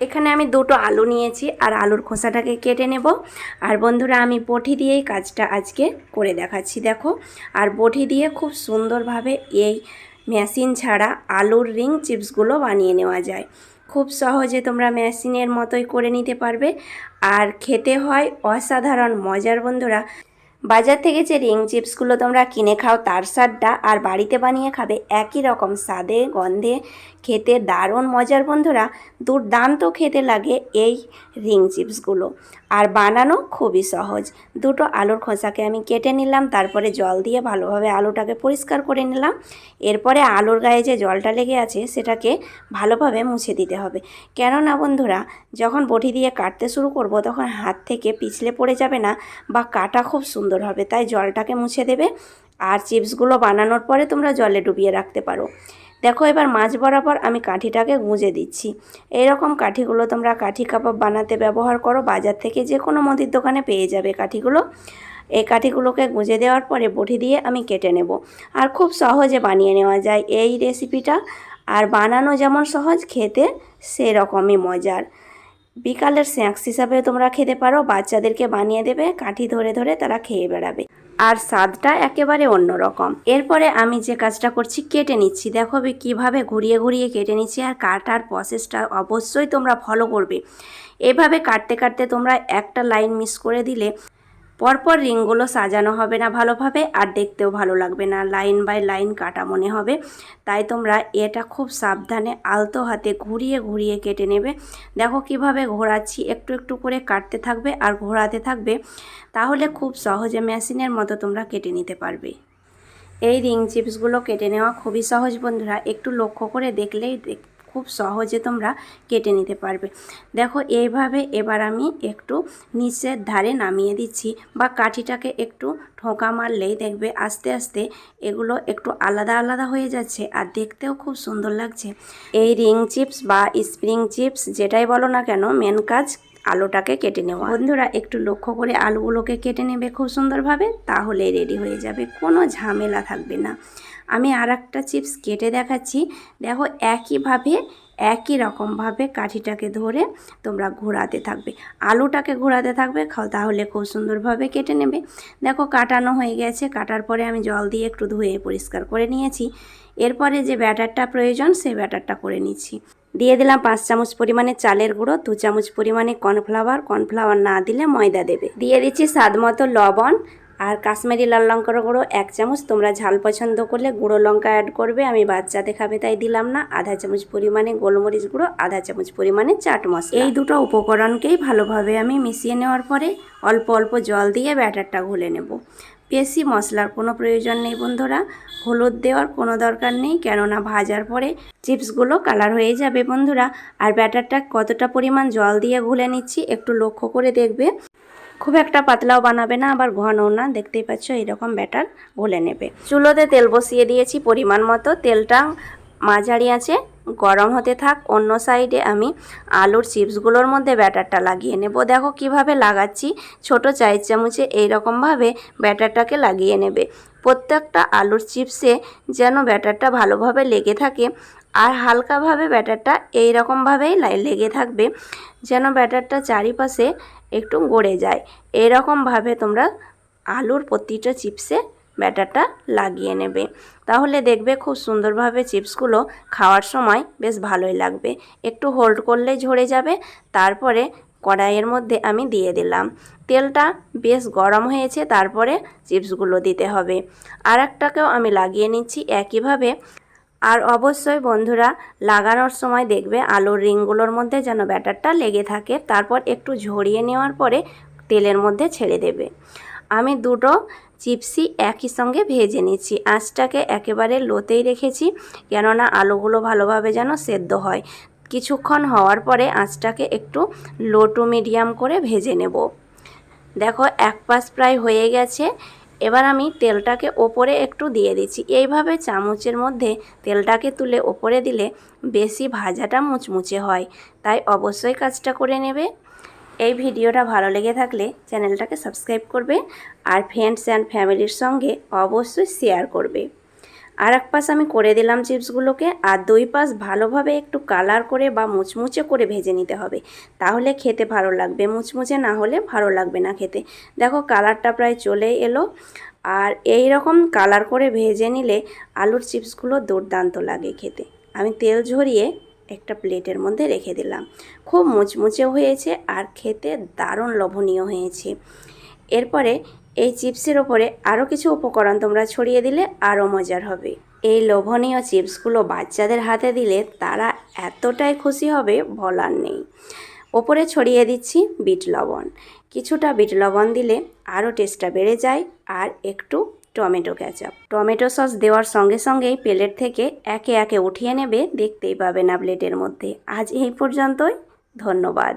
এখানে আমি দুটো আলু নিয়েছি আর আলুর খোসাটাকে কেটে নেব। আর বন্ধুরা আমি বটি দিয়েই কাজটা আজকে করে দেখাচ্ছি। দেখো, আর বটি দিয়ে খুব সুন্দরভাবে এই মেশিন ছাড়া আলুর রিং চিপসগুলো বানিয়ে নেওয়া যায়। খুব সহজে তোমরা মেশিনের মতোই করে নিতে পারবে, আর খেতে হয় অসাধারণ মজার। বন্ধুরা, বাজার থেকে যে রিং চিপসগুলো তোমরা কিনে খাও তার স্বাদটা আর বাড়িতে বানিয়ে খাবে একই রকম স্বাদে গন্ধে, খেতে দারুণ মজার। বন্ধুরা, দুর্দান্ত খেতে লাগে এই রিং চিপসগুলো, আর বানানো খুবই সহজ। দুটো আলুর খোসাকে আমি কেটে নিলাম, তারপরে জল দিয়ে ভালোভাবে আলুটাকে পরিষ্কার করে নিলাম। এরপরে আলুর গায়ে যে জলটা লেগে আছে সেটাকে ভালোভাবে মুছে দিতে হবে। কেননা বন্ধুরা, যখন বটি দিয়ে কাটতে শুরু করব তখন হাত থেকে পিছলে পড়ে যাবে না বা কাটা খুব সুন্দর হবে, তাই জলটাকে মুছে দেবে। আর চিপসগুলো বানানোর পরে তোমরা জলে ডুবিয়ে রাখতে পারো। দেখো, এবার মাঝ বরাবর আমি কাঠিটাকে গুঁজে দিচ্ছি। এইরকম কাঠিগুলো তোমরা কাঠি কাবাব বানাতে ব্যবহার করো, বাজার থেকে যে কোনো মুদির দোকানে পেয়ে যাবে কাঠিগুলো। এই কাঠিগুলোকে গুঁজে দেওয়ার পরে বটি দিয়ে আমি কেটে নেব। আর খুব সহজে বানিয়ে নেওয়া যায় এই রেসিপিটা, আর বানানো যেমন সহজ, খেতে সেরকমই মজার। বিকালের স্ন্যাক্স হিসাবে তোমরা খেতে পারো, বাচ্চাদেরকে বানিয়ে দেবে, কাঠি ধরে ধরে তারা খেয়ে বেড়াবে, আর স্বাদটা একেবারে অন্যরকম। এরপরে আমি যে কাজটা করছি, কেটে নিচ্ছি। দেখো কীভাবে ঘুরিয়ে ঘুরিয়ে কেটে নিচ্ছি, আর কাটার প্রসেসটা অবশ্যই তোমরা ফলো করবে। এভাবে কাটতে কাটতে তোমরা একটা লাইন মিস করে দিলে পরপর রিংগুলো সাজানো হবে না ভালোভাবে, আর দেখতেও ভালো লাগবে না, লাইন বাই লাইন কাটা মনে হবে। তাই তোমরা এটা খুব সাবধানে আলতো হাতে ঘুরিয়ে ঘুরিয়ে কেটে নেবে। দেখো কিভাবে ঘোরাচ্ছি, একটু একটু করে কাটতে থাকবে আর ঘোরাতে থাকবে, তাহলে খুব সহজে মেশিনের মতো তোমরা কেটে নিতে পারবে। এই রিং চিপসগুলো কেটে নেওয়া খুবই সহজ বন্ধুরা, একটু লক্ষ্য করে দেখলেই খুব সহজে তোমরা কেটে নিতে পারবে। দেখো এইভাবে এবার আমি একটু নিচের ধারে নামিয়ে দিচ্ছি, বা কাঠিটাকে একটু ঠোকা মারলেই দেখবে আস্তে আস্তে এগুলো একটু আলাদা আলাদা হয়ে যাচ্ছে, আর দেখতেও খুব সুন্দর লাগছে। এই রিং চিপস বা স্প্রিং চিপস যেটাই বলো না কেন, মেন কাজ আলুটাকে কেটে নেওয়া। বন্ধুরা, একটু লক্ষ্য করে আলুগুলোকে কেটে নেবে খুব সুন্দরভাবে, তাহলেই রেডি হয়ে যাবে, কোনো ঝামেলা থাকবে না। আমি আর একটা চিপস কেটে দেখাচ্ছি। দেখো একইভাবে একই রকমভাবে কাঠিটাকে ধরে তোমরা ঘোরাতে থাকবে, আলুটাকে ঘোরাতে থাকবে, তাহলে খুব সুন্দরভাবে কেটে নেবে। দেখো কাটানো হয়ে গেছে, কাটার পরে আমি জল দিয়ে একটু ধুয়ে পরিষ্কার করে নিয়েছি। এরপরে যে ব্যাটারটা প্রয়োজন সেই ব্যাটারটা করে নিচ্ছি। দিয়ে দিলাম 5 চামচ পরিমাণে চালের গুঁড়ো, 2 চামচ পরিমাণে কর্নফ্লাওয়ার না দিলে ময়দা দেবে। দিয়ে দিচ্ছি স্বাদ মতো লবণ, আর কাশ্মীরি লাল লঙ্কার গুঁড়ো 1 চামচ। তোমরা ঝাল পছন্দ করলে গুঁড়ো লঙ্কা অ্যাড করবে, আমি বাচ্চাতে খাবে তাই দিলাম না। আধা চামচ পরিমাণে গোলমরিচ গুঁড়ো, আধা চামচ পরিমাণে চাট মশলা। এই দুটো উপকরণকেই ভালোভাবে আমি মিশিয়ে নেওয়ার পরে অল্প অল্প জল দিয়ে ব্যাটারটা ঘুলে নেব। বেশি মশলার কোনো প্রয়োজন নেই বন্ধুরা, হলুদ দেওয়ার কোনো দরকার নেই, কেননা ভাজার পরে চিপসগুলো কালার হয়ে যাবে বন্ধুরা। আর ব্যাটারটা কতটা পরিমাণ জল দিয়ে ঘুলে নিচ্ছি একটু লক্ষ্য করে দেখবে, খুব একটা পাতলাও বানাবে না আবার ঘনও না, দেখতেই পাচ্ছ এরকম ব্যাটার ঘুলে নেবে। চুলোতে তেল বসিয়ে দিয়েছি পরিমাণ মতো, তেলটা মাঝারি আছে গরম হতে থাক। অন্য সাইডে আমি আলুর চিপসগুলোর মধ্যে ব্যাটারটা লাগিয়ে নেব। দেখো কিভাবে লাগাচ্ছি, ছোট 4 চামচে এইরকমভাবে ব্যাটারটাকে লাগিয়ে নেবে। প্রত্যেকটা আলুর চিপসে যেন ব্যাটারটা ভালোভাবে লেগে থাকে, আর হালকাভাবে ব্যাটারটা এইরকমভাবেই লেগে থাকবে, যেন ব্যাটারটা চারিপাশে একটু গড়ে যায়। এরকমভাবে তোমরা আলুর প্রতিটা চিপসে ব্যাটারটা লাগিয়ে নেবে, তাহলে দেখবে খুব সুন্দরভাবে চিপসগুলো খাওয়ার সময় বেশ ভালোই লাগবে। একটু হোল্ড করলেই ঝরে যাবে। তারপরে কড়াইয়ের মধ্যে আমি দিয়ে দিলাম, তেলটা বেশ গরম হয়েছে, তারপরে চিপসগুলো দিতে হবে। আর একটাকেও আমি লাগিয়ে নিচ্ছি একইভাবে। আর অবশ্যই বন্ধুরা, লাগানোর সময় দেখবে আলুর রিংগুলোর মধ্যে যেন ব্যাটারটা লেগে থাকে, তারপর একটু ঝরিয়ে নেওয়ার পরে তেলের মধ্যে ছেড়ে দেবে। আমি দুটো চিপসই একই সঙ্গে ভেজে নিচ্ছি, আঁচটাকে একেবারে লোতেই রেখেছি, কেননা আলুগুলো ভালোভাবে যেন সেদ্ধ হয়। কিছুক্ষণ হওয়ার পরে আঁচটাকে একটু লো টু মিডিয়াম করে ভেজে নেব। দেখো এক পাশ প্রায় হয়ে গেছে, এবার আমি তেলটাকে ওপরে একটু দিয়ে দিচ্ছি। এইভাবে চামচের মধ্যে তেলটাকে তুলে ওপরে দিলে বেশি ভাজাটা মুচমুচে হয়, তাই অবশ্যই কাজটা করে নেবে। এই ভিডিওটা ভালো লেগে থাকলে চ্যানেলটাকে সাবস্ক্রাইব করবে, আর ফ্রেন্ডস অ্যান্ড ফ্যামিলির সঙ্গে অবশ্যই শেয়ার করবে। আর এক পাশ আমি করে দিলাম চিপসগুলোকে, আর দুই পাশ ভালোভাবে একটু কালার করে বা মুচমুচে করে ভেজে নিতে হবে, তাহলে খেতে ভালো লাগবে। মুচমুচে না হলে ভালো লাগবে না খেতে। দেখো কালারটা প্রায় চলে এলো, আর এই রকম কালার করে ভেজে নিলে আলুর চিপসগুলো দুর্দান্ত লাগে খেতে। আমি তেল ঝরিয়ে একটা প্লেটের মধ্যে রেখে দিলাম। খুব মুচমুচে হয়েছে আর খেতে দারুণ লোভনীয় হয়েছে। এরপরে এই চিপসের ওপরে আরও কিছু উপকরণ তোমরা ছড়িয়ে দিলে আরও মজার হবে। এই লোভনীয় চিপসগুলো বাচ্চাদের হাতে দিলে তারা এতটাই খুশি হবে বলার নেই। ওপরে ছড়িয়ে দিচ্ছি বিট লবণ। কিছুটা বিট লবণ দিলে আরও টেস্টটা বেড়ে যায়। আর একটু টমেটো কেচাপ। টমেটো সস দেওয়ার সঙ্গে সঙ্গেই প্লেট থেকে একে একে উঠিয়ে নেবে, দেখতেই পাবে না প্লেটের মধ্যে। আজ এই পর্যন্তই, ধন্যবাদ।